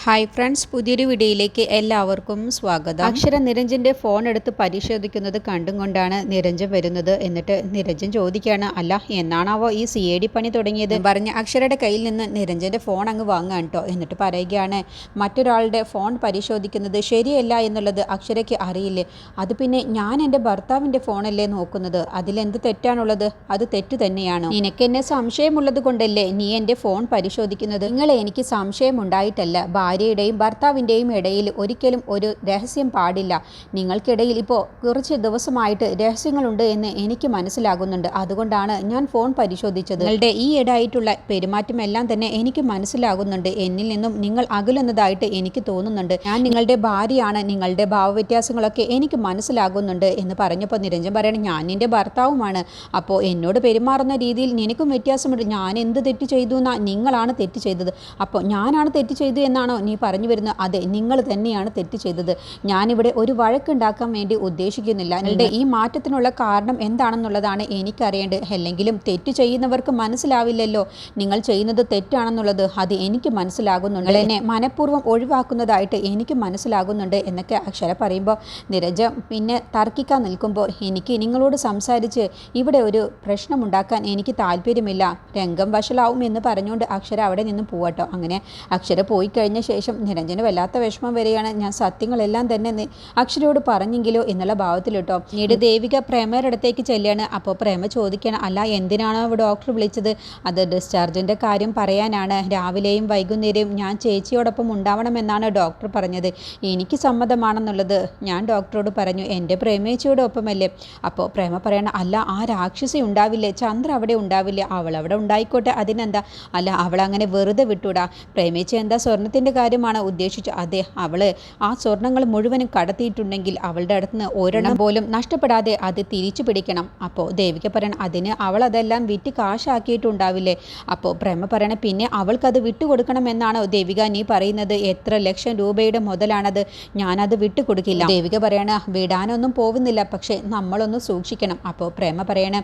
Hi friends, പുതിയൊരു വീഡിയോയിലേക്ക് എല്ലാവർക്കും സ്വാഗതം. അക്ഷര നിരഞ്ജൻ്റെ ഫോൺ എടുത്ത് പരിശോധിക്കുന്നത് കണ്ടും കൊണ്ടാണ് നിരഞ്ജൻ വരുന്നത്. എന്നിട്ട് നിരഞ്ജൻ ചോദിക്കുകയാണ്, അല്ല എന്നാണാവോ ഈ CID പണി തുടങ്ങിയത് പറഞ്ഞ് അക്ഷരയുടെ കയ്യിൽ നിന്ന് നിരഞ്ജൻ്റെ ഫോൺ അങ്ങ് വാങ്ങാൻ കേട്ടോ. എന്നിട്ട് പറയുകയാണ്, മറ്റൊരാളുടെ ഫോൺ പരിശോധിക്കുന്നത് ശരിയല്ല എന്നുള്ളത് അക്ഷരയ്ക്ക് അറിയില്ലേ? അത് പിന്നെ ഞാൻ എൻ്റെ ഭർത്താവിൻ്റെ ഫോണല്ലേ നോക്കുന്നത്, അതിലെന്ത് തെറ്റാണുള്ളത്? അത് തെറ്റ് തന്നെയാണ്. നിനക്കെന്നെ സംശയമുള്ളത് കൊണ്ടല്ലേ നീ എൻ്റെ ഫോൺ പരിശോധിക്കുന്നത്? നിങ്ങളെ എനിക്ക് സംശയമുണ്ടായിട്ടല്ല, ഭാര്യയുടെയും ഭർത്താവിൻ്റെയും ഇടയിൽ ഒരിക്കലും ഒരു രഹസ്യം പാടില്ല. നിങ്ങൾക്കിടയിൽ ഇപ്പോൾ കുറച്ച് ദിവസമായിട്ട് രഹസ്യങ്ങളുണ്ട് എന്ന് എനിക്ക് മനസ്സിലാകുന്നുണ്ട്. അതുകൊണ്ടാണ് ഞാൻ ഫോൺ പരിശോധിച്ചത്. നിങ്ങളുടെ ഈ ഇടയായിട്ടുള്ള പെരുമാറ്റമെല്ലാം തന്നെ എനിക്ക് മനസ്സിലാകുന്നുണ്ട്. എന്നിൽ നിന്നും നിങ്ങൾ അകലുന്നതായിട്ട് എനിക്ക് തോന്നുന്നുണ്ട്. ഞാൻ നിങ്ങളുടെ ഭാര്യയാണ്, നിങ്ങളുടെ ഭാവവ്യത്യാസങ്ങളൊക്കെ എനിക്ക് മനസ്സിലാകുന്നുണ്ട് എന്ന് പറഞ്ഞപ്പോൾ നിരഞ്ജൻ പറയണം, ഞാൻ നിൻ്റെ ഭർത്താവുമാണ്. അപ്പോൾ എന്നോട് പെരുമാറുന്ന രീതിയിൽ നിനക്കും വ്യത്യാസമുണ്ട്. ഞാൻ എന്ത് തെറ്റ് ചെയ്തു എന്നാ? നിങ്ങളാണ് തെറ്റ് ചെയ്തത്. അപ്പോൾ ഞാനാണ് തെറ്റ് ചെയ്തു എന്നാണോ നീ പറഞ്ഞു വരുന്നത്? അതെ, നിങ്ങൾ തന്നെയാണ് തെറ്റ് ചെയ്തത്. ഞാനിവിടെ ഒരു വഴക്കുണ്ടാക്കാൻ വേണ്ടി ഉദ്ദേശിക്കുന്നില്ല. നിങ്ങളുടെ ഈ മാറ്റത്തിനുള്ള കാരണം എന്താണെന്നുള്ളതാണ് എനിക്കറിയേണ്ടത്. അല്ലെങ്കിലും തെറ്റ് ചെയ്യുന്നവർക്ക് മനസ്സിലാവില്ലല്ലോ നിങ്ങൾ ചെയ്യുന്നത് തെറ്റാണെന്നുള്ളത്. അത് എനിക്ക് മനസ്സിലാകുന്നുണ്ട്. എന്നെ മനഃപൂർവ്വം ഒഴിവാക്കുന്നതായിട്ട് എനിക്ക് മനസ്സിലാകുന്നുണ്ട് എന്നൊക്കെ അക്ഷര പറയുമ്പോൾ നിരഞ്ജൻ പിന്നെ തർക്കിക്കാൻ നിൽക്കുമ്പോൾ, എനിക്ക് നിങ്ങളോട് സംസാരിച്ച് ഇവിടെ ഒരു പ്രശ്നമുണ്ടാക്കാൻ എനിക്ക് താല്പര്യമില്ല, രംഗം വഷളാവും എന്ന് പറഞ്ഞുകൊണ്ട് അക്ഷര അവിടെ നിന്ന് പോവാട്ടോ. അങ്ങനെ അക്ഷര പോയി കഴിഞ്ഞ ശേഷം നിരഞ്ജന് വല്ലാത്ത വിഷമം വരികയാണ്. ഞാൻ സത്യങ്ങളെല്ലാം തന്നെ അക്ഷരയോട് പറഞ്ഞെങ്കിലോ എന്നുള്ള ഭാവത്തിലിട്ടോ. പിന്നീട് ദേവിക പ്രേമയുടെ അടുത്തേക്ക് ചെല്ലുകയാണ്. അപ്പോൾ പ്രേമ ചോദിക്കണം, അല്ല എന്തിനാണോ ഡോക്ടർ വിളിച്ചത്? അത് ഡിസ്ചാർജിൻ്റെ കാര്യം പറയാനാണ്. രാവിലെയും വൈകുന്നേരവും ഞാൻ ചേച്ചിയോടൊപ്പം ഉണ്ടാവണമെന്നാണ് ഡോക്ടർ പറഞ്ഞത്. എനിക്ക് സമ്മതമാണെന്നുള്ളത് ഞാൻ ഡോക്ടറോട് പറഞ്ഞു. എൻ്റെ പ്രേമേച്ചിയോടൊപ്പമല്ലേ? അപ്പോൾ പ്രേമ പറയണം, അല്ല ആ രാക്ഷസി ഉണ്ടാവില്ലേ, ചന്ദ്ര അവിടെ ഉണ്ടാവില്ലേ? അവളവിടെ ഉണ്ടായിക്കോട്ടെ, അതിനെന്താ? അല്ല അവളങ്ങനെ വെറുതെ വിട്ടൂടാ. പ്രേമേച്ചി എന്താ സ്വർണത്തിൻ്റെ കാര്യമാണ് ഉദ്ദേശിച്ചു? അതെ, അവള് ആ സ്വർണ്ണങ്ങൾ മുഴുവനും കടത്തിയിട്ടുണ്ടെങ്കിൽ അവളുടെ അടുത്ത് ഒരെണ്ണം പോലും നഷ്ടപ്പെടാതെ അത് തിരിച്ചു പിടിക്കണം. അപ്പോൾ ദേവിക പറയണം, അതിന് അവൾ അതെല്ലാം വിറ്റ് കാശാക്കിയിട്ടുണ്ടാവില്ലേ? അപ്പോൾ പ്രേമ പറയണം, പിന്നെ അവൾക്കത് വിട്ടുകൊടുക്കണമെന്നാണോ ദേവിക നീ പറയുന്നത്? എത്ര ലക്ഷം രൂപയുടെ മുതലാണത്? ഞാനത് വിട്ടുകൊടുക്കില്ല. ദേവിക പറയണ, വിടാനൊന്നും പോകുന്നില്ല, പക്ഷേ നമ്മളൊന്ന് സൂക്ഷിക്കണം. അപ്പോൾ പ്രേമ പറയണ,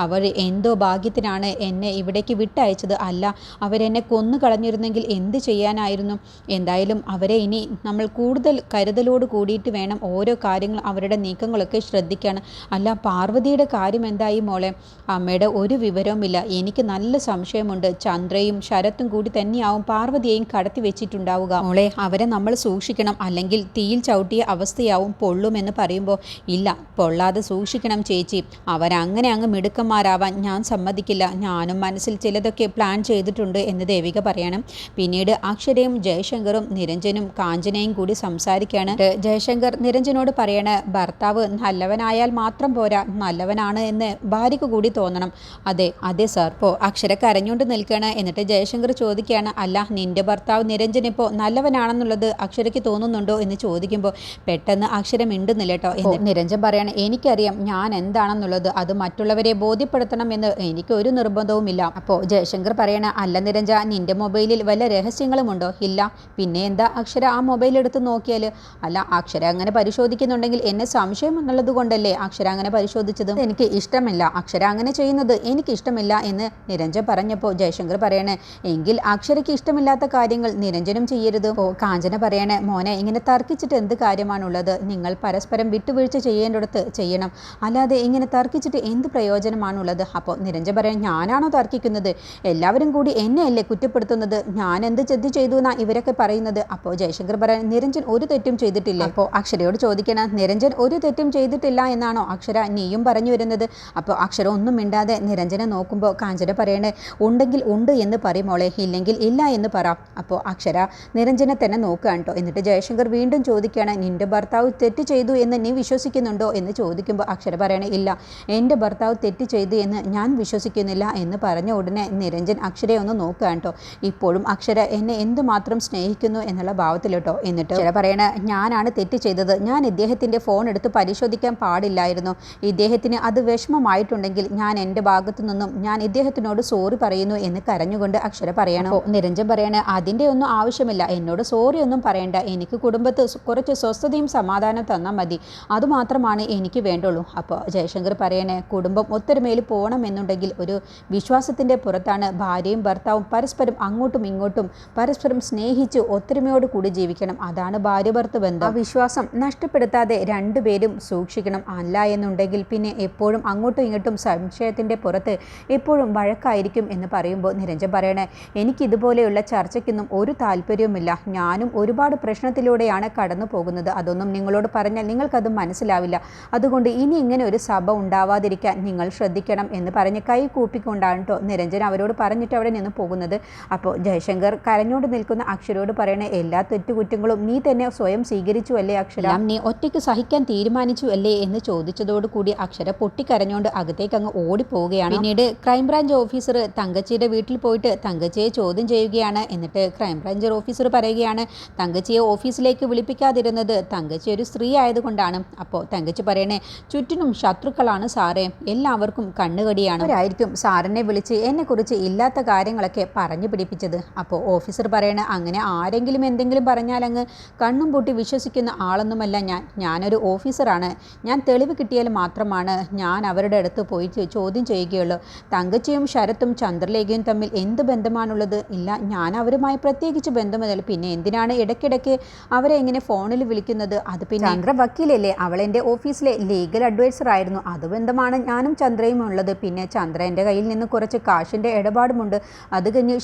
അവർ എന്തോ ഭാഗ്യത്തിനാണ് എന്നെ ഇവിടേക്ക് വിട്ടയച്ചത്. അല്ല അവരെന്നെ കൊന്നു കളഞ്ഞിരുന്നെങ്കിൽ എന്ത് ചെയ്യാനായിരുന്നു? എന്തായാലും അവരെ ഇനി നമ്മൾ കൂടുതൽ കരുതലോട് കൂടിയിട്ട് വേണം ഓരോ കാര്യങ്ങളും അവരുടെ നീക്കങ്ങളൊക്കെ ശ്രദ്ധിക്കണം. അല്ല പാർവതിയുടെ കാര്യം എന്തായി മോളെ? അമ്മയുടെ ഒരു വിവരവുമില്ല. എനിക്ക് നല്ല സംശയമുണ്ട്. ചന്ദ്രയും ശരത്തും കൂടി തന്നെയാവും പാർവതിയെയും കടത്തി വെച്ചിട്ടുണ്ടാവുക. മോളെ അവരെ നമ്മൾ സൂക്ഷിക്കണം, അല്ലെങ്കിൽ തീയിൽ ചവിട്ടിയ അവസ്ഥയാവും. പൊള്ളുമെന്ന് പറയുമ്പോൾ, ഇല്ല പൊള്ളാതെ സൂക്ഷിക്കണം ചേച്ചി. അവരങ്ങനെ അങ്ങ് മിടുക്കന്മാരാവാൻ ഞാൻ സമ്മതിക്കില്ല. ഞാനും മനസ്സിൽ ചിലതൊക്കെ പ്ലാൻ ചെയ്തിട്ടുണ്ട് എന്ന് ദേവിക പറയണം. പിന്നീട് അക്ഷരയും ജയശങ്കറും നിരഞ്ജനും കാഞ്ചനയും കൂടി സംസാരിക്കുകയാണ്. ജയശങ്കർ നിരഞ്ജനോട് പറയണ, ഭർത്താവ് നല്ലവനായാൽ മാത്രം പോരാ, നല്ലവനാണ് എന്ന് ഭാര്യയ്ക്ക് കൂടി തോന്നണം. അതെ അതെ സാർ. ഇപ്പോൾ അക്ഷര കരഞ്ഞുകൊണ്ട് നിൽക്കുകയാണ്. എന്നിട്ട് ജയശങ്കർ ചോദിക്കുകയാണ്, അല്ല നിന്റെ ഭർത്താവ് നിരഞ്ജൻ ഇപ്പോൾ നല്ലവനാണെന്നുള്ളത് അക്ഷരയ്ക്ക് തോന്നുന്നുണ്ടോ എന്ന് ചോദിക്കുമ്പോൾ പെട്ടെന്ന് അക്ഷരം മിണ്ടുന്നില്ല കേട്ടോ. നിരഞ്ജൻ പറയാണ്, എനിക്കറിയാം ഞാൻ എന്താണെന്നുള്ളത്, അത് മറ്റുള്ളവരെ ബോധ്യപ്പെടുത്തണം എന്ന് എനിക്കൊരു നിർബന്ധവുമില്ല. അപ്പോൾ ജയശങ്കർ പറയണ, അല്ല നിരഞ്ജ, നിന്റെ മൊബൈലിൽ വല്ല രഹസ്യങ്ങളുമുണ്ടോ? ഇല്ല. പിന്നെ എന്താ അക്ഷര ആ മൊബൈൽ എടുത്ത് നോക്കിയാൽ? അല്ല അക്ഷര അങ്ങനെ പരിശോധിക്കുന്നുണ്ടെങ്കിൽ എന്നെ സംശയം എന്നുള്ളത് കൊണ്ടല്ലേ അക്ഷര അങ്ങനെ പരിശോധിച്ചത്? എനിക്ക് ഇഷ്ടമില്ല അക്ഷര അങ്ങനെ ചെയ്യുന്നത്, എനിക്ക് ഇഷ്ടമില്ല എന്ന് നിരഞ്ജൻ പറഞ്ഞപ്പോൾ ജയശങ്കർ പറയണേ, എങ്കിൽ അക്ഷരയ്ക്ക് ഇഷ്ടമില്ലാത്ത കാര്യങ്ങൾ നിരഞ്ജനും ചെയ്യരുത്. ഓ കാഞ്ചന പറയണേ, മോനെ ഇങ്ങനെ തർക്കിച്ചിട്ട് എന്ത് കാര്യമാണുള്ളത്? നിങ്ങൾ പരസ്പരം വിട്ടുവീഴ്ച ചെയ്യേണ്ടടുത്ത് ചെയ്യണം, അല്ലാതെ ഇങ്ങനെ തർക്കിച്ചിട്ട് എന്ത് പ്രയോജനമാണുള്ളത്? അപ്പോൾ നിരഞ്ജൻ പറയാൻ, ഞാനാണോ തർക്കിക്കുന്നത്? എല്ലാവരും കൂടി എന്നെയല്ലേ കുറ്റപ്പെടുത്തുന്നത്? ഞാൻ എന്ത് തെറ്റ് ചെയ്തു എന്നാ ഇവരൊക്കെ പറയുന്നത്? അപ്പോൾ ജയശങ്കർ പറയാൻ, നിരഞ്ജൻ ഒരു തെറ്റും ചെയ്തിട്ടില്ല. അപ്പോൾ അക്ഷരയോട് ചോദിക്കണം, നിരഞ്ജൻ ഒരു തെറ്റും ചെയ്തിട്ടില്ല എന്നാണോ അക്ഷര നീയും പറഞ്ഞു വരുന്നത്? അപ്പോൾ അക്ഷര ഒന്നും മിണ്ടാതെ നിരഞ്ജനെ നോക്കുമ്പോൾ കാഞ്ചന പറയണേ, ഉണ്ടെങ്കിൽ ഉണ്ട് എന്ന് പറയുമോളെ, ഇല്ലെങ്കിൽ ഇല്ല എന്ന് പറ. അപ്പോൾ അക്ഷര നിരഞ്ജനെ തന്നെ നോക്കുകയാണ് കേട്ടോ. എന്നിട്ട് ജയശങ്കർ വീണ്ടും ചോദിക്കുകയാണ്, നിന്റെ ഭർത്താവ് തെറ്റ് ചെയ്തു എന്ന് നീ വിശ്വസിക്കുന്നുണ്ടോ എന്ന് ചോദിക്കുമ്പോൾ അക്ഷര പറയണേ, ഇല്ല എൻ്റെ ഭർത്താവ് തെറ്റ് ചെയ്തു എന്ന് ഞാൻ വിശ്വസിക്കുന്നില്ല എന്ന് പറഞ്ഞ ഉടനെ നിരഞ്ജൻ അക്ഷരയെ ഒന്ന് നോക്കുകയാണ് കേട്ടോ. ഇപ്പോഴും അക്ഷര എന്നെ എന്തുമാത്രം സ്നേഹിക്കുന്നു എന്നുള്ള ഭാവത്തിൽ കേട്ടോ. എന്നിട്ട് അക്ഷര പറയണ, ഞാനാണ് തെറ്റ് ചെയ്തത്. ഞാൻ ഇദ്ദേഹത്തിൻ്റെ ഫോൺ എടുത്ത് പരിശോധിക്കാൻ പാടില്ലായിരുന്നു. ഇദ്ദേഹത്തിന് അത് വിഷമമായിട്ടുണ്ടെങ്കിൽ ഞാൻ എൻ്റെ ഭാഗത്തു നിന്നും ഞാൻ ഇദ്ദേഹത്തിനോട് സോറി പറയുന്നു എന്ന് കരഞ്ഞുകൊണ്ട് അക്ഷര പറയണം. നിരഞ്ജൻ പറയണ, അതിൻ്റെ ഒന്നും ആവശ്യമില്ല, എന്നോട് സോറി ഒന്നും പറയണ്ട. എനിക്ക് കുടുംബത്ത് കുറച്ച് സ്വസ്ഥതയും സമാധാനം തന്നാൽ മതി, അതുമാത്രമാണ് എനിക്ക് വേണ്ടുള്ളൂ. അപ്പോൾ ജയശങ്കർ പറയണേ, കുടുംബം ഒത്തൊരുമയിൽ പോകണമെന്നുണ്ടെങ്കിൽ ഒരു വിശ്വാസത്തിൻ്റെ പുറത്താണ് ഭാര്യയും ഭർത്താവും പരസ്പരം അങ്ങോട്ടും ഇങ്ങോട്ടും പരസ്പരം സ്നേഹിച്ച് ഒരുമിച്ച് ഒത്തൊരുമയോട് കൂടി ജീവിക്കണം. അതാണ് ഭാര്യ ഭർത്തൃ ബന്ധം. ആ വിശ്വാസം നഷ്ടപ്പെടുത്താതെ രണ്ടുപേരും സൂക്ഷിക്കണം. അല്ല എന്നുണ്ടെങ്കിൽ പിന്നെ എപ്പോഴും അങ്ങോട്ടും ഇങ്ങോട്ടും സംശയത്തിൻ്റെ പുറത്ത് എപ്പോഴും വഴക്കായിരിക്കും എന്ന് പറയുമ്പോൾ നിരഞ്ജൻ പറയണേ, എനിക്കിതുപോലെയുള്ള ചർച്ചയ്ക്കൊന്നും ഒരു താല്പര്യവുമില്ല. ഞാനും ഒരുപാട് പ്രശ്നത്തിലൂടെയാണ് കടന്നു പോകുന്നത്. അതൊന്നും നിങ്ങളോട് പറഞ്ഞാൽ നിങ്ങൾക്കത് മനസ്സിലാവില്ല. അതുകൊണ്ട് ഇനി ഇങ്ങനെ ഒരു സഭ ഉണ്ടാവാതിരിക്കാൻ നിങ്ങൾ ശ്രദ്ധിക്കണം എന്ന് പറഞ്ഞ് കൈ കൂപ്പിക്കൊണ്ടാണ് കേട്ടോ നിരഞ്ജൻ അവരോട് പറഞ്ഞിട്ട് അവിടെ നിന്ന് പോകുന്നത്. അപ്പോൾ ജയശങ്കർ കരഞ്ഞോണ്ട് നിൽക്കുന്ന അക്ഷരോട് പറയണേ, എല്ലാ തെറ്റുകുറ്റങ്ങളും നീ തന്നെ സ്വയം സ്വീകരിച്ചു അല്ലേ അക്ഷര? നീ ഒറ്റയ്ക്ക് സഹിക്കാൻ തീരുമാനിച്ചു അല്ലേ എന്ന് ചോദിച്ചതോടുകൂടി അക്ഷര പൊട്ടിക്കരഞ്ഞുകൊണ്ട് അകത്തേക്ക് അങ്ങ് ഓടിപ്പോവുകയാണ്. പിന്നീട് ക്രൈംബ്രാഞ്ച് ഓഫീസർ തങ്കച്ചിയുടെ വീട്ടിൽ പോയിട്ട് തങ്കച്ചിയെ ചോദ്യം ചെയ്യുകയാണ്. എന്നിട്ട് ക്രൈംബ്രാഞ്ച് ഓഫീസർ പറയുകയാണ്, തങ്കച്ചിയെ ഓഫീസിലേക്ക് വിളിപ്പിക്കാതിരുന്നത് തങ്കച്ചി ഒരു സ്ത്രീ ആയതുകൊണ്ടാണ്. അപ്പോൾ തങ്കച്ചി പറയണേ, ചുറ്റിനും ശത്രുക്കളാണ് സാറേ, എല്ലാവർക്കും കണ്ണുകടിയാണ്. അവരായിരിക്കും സാറിനെ വിളിച്ച് എന്നെക്കുറിച്ച് ഇല്ലാത്ത കാര്യങ്ങളൊക്കെ പറഞ്ഞു പിടിപ്പിച്ചത്. അപ്പോൾ ഓഫീസർ പറയണ, അങ്ങനെ ആരെങ്കിലും എന്തെങ്കിലും പറഞ്ഞാൽ അങ്ങ് കണ്ണും പൂട്ടി വിശ്വസിക്കുന്ന ആളൊന്നുമല്ല ഞാനൊരു ഓഫീസറാണ്. ഞാൻ തെളിവ് കിട്ടിയാൽ മാത്രമാണ് ഞാൻ അവരുടെ അടുത്ത് പോയി ചോദ്യം ചെയ്യുകയുള്ളൂ. തങ്കച്ചിയും ശരത്തും ചന്ദ്രലേഖയും തമ്മിൽ എന്ത് ബന്ധമാണുള്ളത്? ഇല്ല, ഞാൻ അവരുമായി പ്രത്യേകിച്ച് ബന്ധമല്ല. പിന്നെ എന്തിനാണ് ഇടയ്ക്കിടയ്ക്ക് അവരെ ഇങ്ങനെ ഫോണിൽ വിളിക്കുന്നത്? അത് പിന്നെ ചന്ദ്ര വക്കീലല്ലേ, അവൾ എൻ്റെ ഓഫീസിലെ ലീഗൽ അഡ്വൈസർ ആയിരുന്നു. അത് ബന്ധമാണ് ഞാനും ചന്ദ്രയും ഉള്ളത്. പിന്നെ ചന്ദ്ര എൻ്റെ കയ്യിൽ നിന്ന് കുറച്ച് കാശിൻ്റെ ഇടപാടുമുണ്ട്. അത് കഴിഞ്ഞ്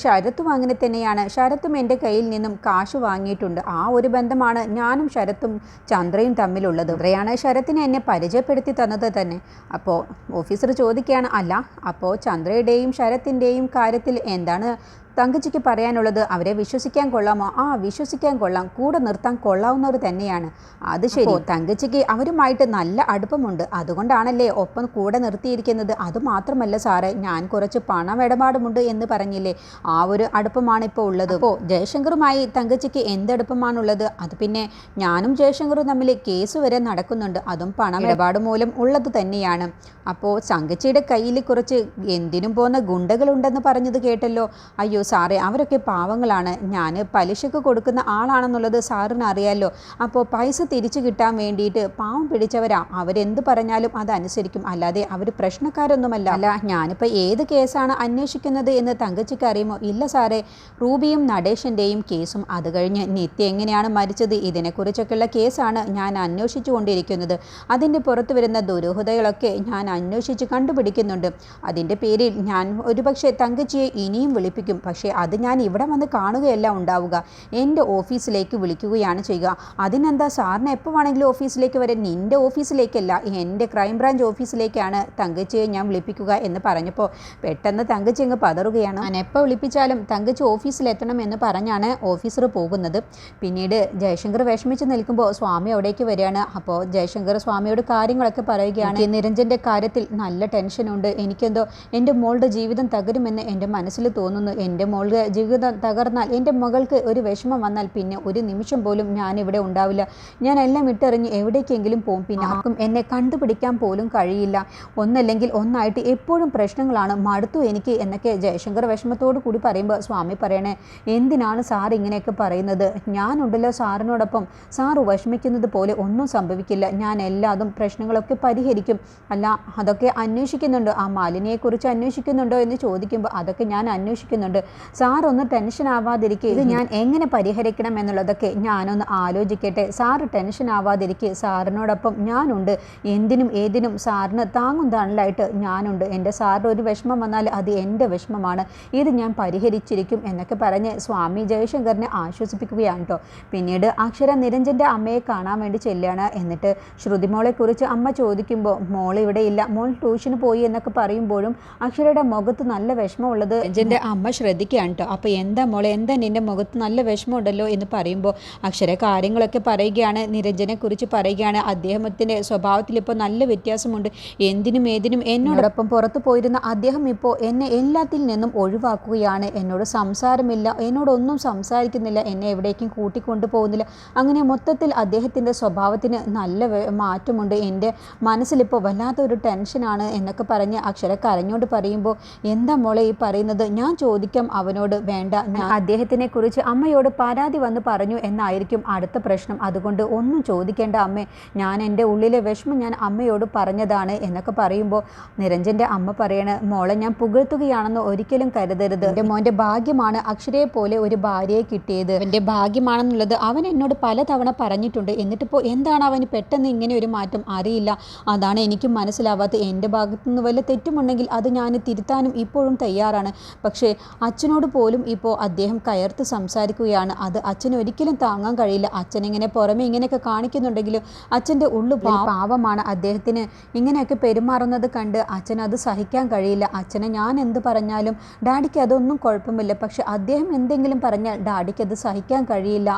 ശരത്തും അങ്ങനെ തന്നെയാണ്. ശരത്തും എൻ്റെ കയ്യിൽ നിന്നും കാശ് വാങ്ങിയിട്ടുണ്ട്. ആ ഒരു ബന്ധമാണ് ഞാനും ശരത്തും ചന്ദ്രയും തമ്മിലുള്ളത്. ചന്ദ്രയാണ് ശരത്തിനെ എന്നെ പരിചയപ്പെടുത്തി തന്നത് തന്നെ. അപ്പോൾ ഓഫീസർ ചോദിക്കുകയാണ്, അല്ല അപ്പോൾ ചന്ദ്രയുടെയും ശരത്തിൻ്റെയും കാര്യത്തിൽ എന്താണ് തങ്കച്ചിക്ക് പറയാനുള്ളത്? അവരെ വിശ്വസിക്കാൻ കൊള്ളാമോ? ആ, വിശ്വസിക്കാൻ കൊള്ളാം, കൂടെ നിർത്താൻ കൊള്ളാവുന്നവർ തന്നെയാണ്. അത് ശരി, തങ്കച്ചിക്ക് അവരുമായിട്ട് നല്ല അടുപ്പമുണ്ട്, അതുകൊണ്ടാണല്ലേ ഒപ്പം കൂടെ നിർത്തിയിരിക്കുന്നത്? അതുമാത്രമല്ല സാറേ, ഞാൻ കുറച്ച് പണം ഇടപാടുമുണ്ട് എന്ന് പറഞ്ഞില്ലേ, ആ ഒരു അടുപ്പമാണ് ഇപ്പോൾ ഉള്ളത്. അപ്പോൾ ജയശങ്കറുമായി തങ്കച്ചിക്ക് എന്തടുപ്പമാണുള്ളത്? അത് പിന്നെ ഞാനും ജയശങ്കറും തമ്മിൽ കേസ് വരെ നടക്കുന്നുണ്ട്, അതും പണം ഇടപാട് മൂലം ഉള്ളത് തന്നെയാണ്. അപ്പോൾ തങ്കച്ചിയുടെ കയ്യിൽ കുറച്ച് എന്തിനും പോകുന്ന ഗുണ്ടകളുണ്ടെന്ന് പറഞ്ഞത് കേട്ടല്ലോ. അയ്യോ സാറേ, അവരൊക്കെ പാവങ്ങളാണ്. ഞാൻ പലിശക്ക് കൊടുക്കുന്ന ആളാണെന്നുള്ളത് സാറിന് അറിയാമല്ലോ. അപ്പോൾ പൈസ തിരിച്ചു കിട്ടാൻ വേണ്ടിയിട്ട് പാവം പിടിച്ചവരാ. അവരെന്ത് പറഞ്ഞാലും അതനുസരിക്കും, അല്ലാതെ അവർ പ്രശ്നക്കാരൊന്നുമല്ല. അല്ല, ഞാനിപ്പോൾ ഏത് കേസാണ് അന്വേഷിക്കുന്നത് എന്ന് തങ്കച്ചിക്ക് അറിയുമോ? ഇല്ല സാറേ, റൂബിയും നടേശൻ്റെയും കേസും അത് കഴിഞ്ഞ് നിത്യ എങ്ങനെയാണ് മരിച്ചത്, ഇതിനെക്കുറിച്ചൊക്കെയുള്ള കേസാണ് ഞാൻ അന്വേഷിച്ചു കൊണ്ടിരിക്കുന്നത്. അതിൻ്റെ പുറത്ത് വരുന്ന ദുരൂഹതകളൊക്കെ ഞാൻ അന്വേഷിച്ച് കണ്ടുപിടിക്കുന്നുണ്ട്. അതിൻ്റെ പേരിൽ ഞാൻ ഒരുപക്ഷെ തങ്കച്ചിയെ ഇനിയും വിളിപ്പിക്കും. പക്ഷേ അത് ഞാൻ ഇവിടെ വന്ന് കാണുകയല്ല ഉണ്ടാവുക, എൻ്റെ ഓഫീസിലേക്ക് വിളിക്കുകയാണ് ചെയ്യുക. അതിനെന്താ, സാറിന് എപ്പോൾ വേണമെങ്കിലും ഓഫീസിലേക്ക് വരെ, നിൻ്റെ ഓഫീസിലേക്കല്ല, എൻ്റെ ക്രൈംബ്രാഞ്ച് ഓഫീസിലേക്കാണ് തങ്കച്ചിയെ ഞാൻ വിളിപ്പിക്കുക എന്ന് പറഞ്ഞപ്പോൾ പെട്ടെന്ന് തങ്കച്ചി അങ്ങ് പതറുകയാണ്. ഞാൻ എപ്പോൾ വിളിപ്പിച്ചാലും തങ്കച്ചി ഓഫീസിലെത്തണം എന്ന് പറഞ്ഞാണ് ഓഫീസർ പോകുന്നത്. പിന്നീട് ജയശങ്കർ വിഷമിച്ച് നിൽക്കുമ്പോൾ സ്വാമി അവിടേക്ക് വരികയാണ്. അപ്പോൾ ജയശങ്കർ സ്വാമിയോട് കാര്യങ്ങളൊക്കെ പറയുകയാണ്. നിരഞ്ജൻ്റെ കാര്യത്തിൽ നല്ല ടെൻഷനുണ്ട്, എനിക്കെന്തോ എൻ്റെ മോളുടെ ജീവിതം തകരുമെന്ന് എൻ്റെ മനസ്സിൽ തോന്നുന്നു. എൻ്റെ മോളുടെ ജീവിതം തകർന്നാൽ, എൻ്റെ മകൾക്ക് ഒരു വിഷമം വന്നാൽ പിന്നെ ഒരു നിമിഷം പോലും ഞാനിവിടെ ഉണ്ടാവില്ല. ഞാൻ എല്ലാം ഇട്ടെറിഞ്ഞ് എവിടേക്കെങ്കിലും പോകും. പിന്നെ ആർക്കും എന്നെ കണ്ടുപിടിക്കാൻ പോലും കഴിയില്ല. ഒന്നല്ലെങ്കിൽ ഒന്നായിട്ട് എപ്പോഴും പ്രശ്നങ്ങളാണ്, മടുത്തു എനിക്ക് എന്നൊക്കെ ജയശങ്കർ വിഷമത്തോടു കൂടി പറയുമ്പോൾ സ്വാമി പറയണേ, എന്തിനാണ് സാർ ഇങ്ങനെയൊക്കെ പറയുന്നത്? ഞാനുണ്ടല്ലോ സാറിനോടൊപ്പം. സാറ് വിഷമിക്കുന്നത് പോലെ ഒന്നും സംഭവിക്കില്ല. ഞാൻ എല്ലാതും പ്രശ്നങ്ങളൊക്കെ പരിഹരിക്കും. അല്ല, അതൊക്കെ അന്വേഷിക്കുന്നുണ്ട്, ആ മാലിന്യയെക്കുറിച്ച് അന്വേഷിക്കുന്നുണ്ടോ എന്ന് ചോദിക്കുമ്പോൾ അതൊക്കെ ഞാൻ അന്വേഷിക്കുന്നുണ്ട്. സാറൊന്ന് ടെൻഷൻ ആവാതിരിക്കുക. ഇത് ഞാൻ എങ്ങനെ പരിഹരിക്കണം എന്നുള്ളതൊക്കെ ഞാനൊന്ന് ആലോചിക്കട്ടെ. സാറ് ടെൻഷൻ ആവാതിരിക്കുക, സാറിനോടൊപ്പം ഞാനുണ്ട്. എന്തിനും ഏതിനും സാറിന് താങ്ങും തണലായിട്ട് ഞാനുണ്ട്. എൻ്റെ സാറിന് ഒരു വിഷമം വന്നാൽ അത് എൻ്റെ വിഷമമാണ്, ഇത് ഞാൻ പരിഹരിച്ചിരിക്കും എന്നൊക്കെ പറഞ്ഞ് സ്വാമി ജയശങ്കറിനെ ആശ്വസിപ്പിക്കുകയാണ് കേട്ടോ. പിന്നീട് അക്ഷര നിരഞ്ജൻ്റെ അമ്മയെ കാണാൻ വേണ്ടി ചെല്ലുകയാണ്. എന്നിട്ട് ശ്രുതിമോളെക്കുറിച്ച് അമ്മ ചോദിക്കുമ്പോൾ മോൾ ഇവിടെ ഇല്ല, മോൾ ട്യൂഷന് പോയി എന്നൊക്കെ പറയുമ്പോഴും അക്ഷരയുടെ മുഖത്ത് നല്ല വിഷമമുള്ളത് നിരഞ്ജൻ്റെ അമ്മ ശ്രദ്ധിക്കുകയാണ് കേട്ടോ. അപ്പോൾ എന്താ മോളെ, എന്താ നിൻ്റെ മുഖത്ത് നല്ല വിഷമമുണ്ടല്ലോ എന്ന് പറയുമ്പോൾ അക്ഷര കാര്യങ്ങളൊക്കെ പറയുകയാണ്, നിരഞ്ജനെ കുറിച്ച് പറയുകയാണ്. അദ്ദേഹത്തിൻ്റെ സ്വഭാവത്തിൽ ഇപ്പോൾ നല്ല വ്യത്യാസമുണ്ട്. എന്തിനും ഏതിനും എന്നോടൊപ്പം പുറത്തു പോയിരുന്ന അദ്ദേഹം ഇപ്പോൾ എന്നെ എല്ലാത്തിൽ നിന്നും ഒഴിവാക്കുകയാണ്. എന്നോട് സംസാരമില്ല, എന്നോടൊന്നും സംസാരിക്കുന്നില്ല, എന്നെ എവിടേക്കും കൂട്ടിക്കൊണ്ടു പോകുന്നില്ല. അങ്ങനെ മൊത്തത്തിൽ അദ്ദേഹത്തിൻ്റെ സ്വഭാവത്തിന് നല്ല മാറ്റമുണ്ട്. എൻ്റെ മനസ്സിലിപ്പോൾ വല്ലാത്തൊരു ടെൻഷനാണ് എന്നൊക്കെ പറഞ്ഞ് അക്ഷര കരഞ്ഞോണ്ട് പറയുമ്പോൾ എന്താ മോളെ ഈ പറയുന്നത്? ഞാൻ ചോദിക്കാം അവനോട് വേണ്ട, ഞാൻ അദ്ദേഹത്തിനെ കുറിച്ച് അമ്മയോട് പരാതി വന്ന് പറഞ്ഞു എന്നായിരിക്കും അടുത്ത പ്രശ്നം. അതുകൊണ്ട് ഒന്നും ചോദിക്കേണ്ട അമ്മേ, ഞാൻ എൻ്റെ ഉള്ളിലെ വിഷമം ഞാൻ അമ്മയോട് പറഞ്ഞതാണ് എന്നൊക്കെ പറയുമ്പോൾ നിരഞ്ജൻ്റെ അമ്മ പറയണ, മോളെ ഞാൻ പുകഴ്ത്തുകയാണെന്ന് ഒരിക്കലും കരുതരുത്. എൻ്റെ മോൻ്റെ ഭാഗ്യമാണ് അക്ഷരയെ പോലെ ഒരു ഭാര്യയെ കിട്ടിയത്. എൻ്റെ ഭാഗ്യമാണെന്നുള്ളത് അവൻ എന്നോട് പലതവണ പറഞ്ഞിട്ടുണ്ട്. എന്നിട്ടിപ്പോൾ എന്താണ് അവന് പെട്ടെന്ന് ഇങ്ങനെ ഒരു മാറ്റം? അറിയില്ല, അതാണ് എനിക്കും മനസ്സിലാവാത്ത. എൻ്റെ ഭാഗത്തുനിന്ന് വല്ല തെറ്റുമുണ്ടെങ്കിൽ അത് ഞാൻ തിരുത്താനും ഇപ്പോഴും തയ്യാറാണ്. പക്ഷേ അച്ഛനോട് പോലും ഇപ്പോൾ അദ്ദേഹം കയർത്ത് സംസാരിക്കുകയാണ്. അത് അച്ഛന് ഒരിക്കലും താങ്ങാൻ കഴിയില്ല. അച്ഛനിങ്ങനെ പുറമെ ഇങ്ങനെയൊക്കെ കാണിക്കുന്നുണ്ടെങ്കിലും അച്ഛൻ്റെ ഉള്ളു പാവമാണ്. അദ്ദേഹത്തിന് ഇങ്ങനെയൊക്കെ പെരുമാറുന്നത് കണ്ട് അച്ഛനത് സഹിക്കാൻ കഴിയില്ല. അച്ഛനെ ഞാൻ എന്ത് പറഞ്ഞാലും ഡാഡിക്ക് അതൊന്നും കുഴപ്പമില്ല, പക്ഷെ അദ്ദേഹം എന്തെങ്കിലും പറഞ്ഞാൽ ഡാഡിക്ക് അത് സഹിക്കാൻ കഴിയില്ല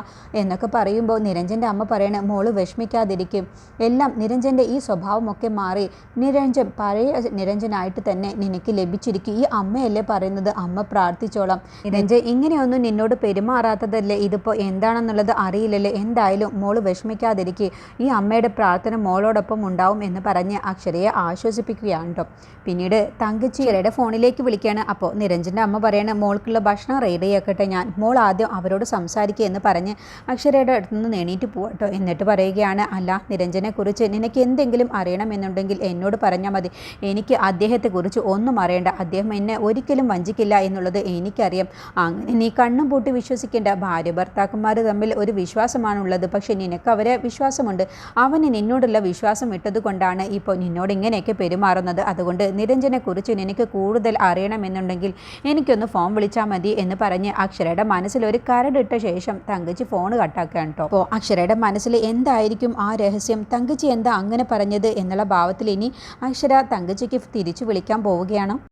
എന്നൊക്കെ പറയുമ്പോൾ നിരഞ്ജൻ്റെ അമ്മ പറയണ, മോള് വിഷമിക്കാതിരിക്കും, എല്ലാം നിരഞ്ജൻ്റെ ഈ സ്വഭാവമൊക്കെ മാറി നിരഞ്ജൻ പഴയ നിരഞ്ജനായിട്ട് തന്നെ നിനക്ക് ലഭിച്ചിരിക്കും. ഈ അമ്മയല്ലേ പറയുന്നത്, അമ്മ പ്രാർത്ഥിച്ചോളാം. നിരഞ്ജൻ ഇങ്ങനെയൊന്നും നിന്നോട് പെരുമാറാത്തതല്ലേ, ഇതിപ്പോൾ എന്താണെന്നുള്ളത് അറിയില്ലല്ലേ, എന്തായാലും മോള് വിഷമിക്കാതിരിക്കുക, ഈ അമ്മയുടെ പ്രാർത്ഥന മോളോടൊപ്പം ഉണ്ടാവും എന്ന് പറഞ്ഞ് അക്ഷരയെ ആശ്വസിപ്പിക്കുകയാണ് കേട്ടോ. പിന്നീട് തങ്കച്ചിയുടെ ഫോണിലേക്ക് വിളിക്കുകയാണ്. അപ്പോൾ നിരഞ്ജൻ്റെ അമ്മ പറയണ, മോൾക്കുള്ള ഭക്ഷണം റെഡിയാക്കട്ടെ ഞാൻ, മോൾ ആദ്യം അവരോട് സംസാരിക്കുക എന്ന് പറഞ്ഞ് അക്ഷരയുടെ അടുത്ത് നിന്ന് എണീറ്റ് പോകട്ടോ. എന്നിട്ട് പറയുകയാണ്, അല്ല നിരഞ്ജനെ കുറിച്ച് നിനക്ക് എന്തെങ്കിലും അറിയണമെന്നുണ്ടെങ്കിൽ എന്നോട് പറഞ്ഞാൽ മതി, എനിക്ക് അദ്ദേഹത്തെക്കുറിച്ച് ഒന്നും അറിയണ്ട, അദ്ദേഹം എന്നെ ഒരിക്കലും വഞ്ചിക്കില്ല എന്നുള്ളത് എനിക്കറിയാം. അങ്ങനെ നീ കണ്ണും പൂട്ടി വിശ്വസിക്കേണ്ട, ഭാര്യ ഭർത്താക്കന്മാർ തമ്മിൽ ഒരു വിശ്വാസമാണുള്ളത്, പക്ഷെ നിനക്ക് അവരെ വിശ്വാസമുണ്ട്, അവന് നിന്നോടുള്ള വിശ്വാസം ഇട്ടത് കൊണ്ടാണ് ഇപ്പോൾ നിന്നോട് ഇങ്ങനെയൊക്കെ പെരുമാറുന്നത്. അതുകൊണ്ട് നിരഞ്ജനെ കുറിച്ച് നിനക്ക് കൂടുതൽ അറിയണമെന്നുണ്ടെങ്കിൽ എനിക്കൊന്ന് ഫോൺ വിളിച്ചാൽ മതി എന്ന് പറഞ്ഞ് അക്ഷരയുടെ മനസ്സിൽ ഒരു കരടിട്ട ശേഷം തങ്കച്ചി ഫോൺ കട്ടാക്കുകയാണ് കേട്ടോ. അപ്പോൾ അക്ഷരയുടെ മനസ്സിൽ എന്തായിരിക്കും ആ രഹസ്യം, തങ്കച്ചി എന്താ അങ്ങനെ പറഞ്ഞത് എന്നുള്ള ഭാവത്തിൽ ഇനി അക്ഷര തങ്കച്ചിക്ക് തിരിച്ചു വിളിക്കാൻ പോവുകയാണ്.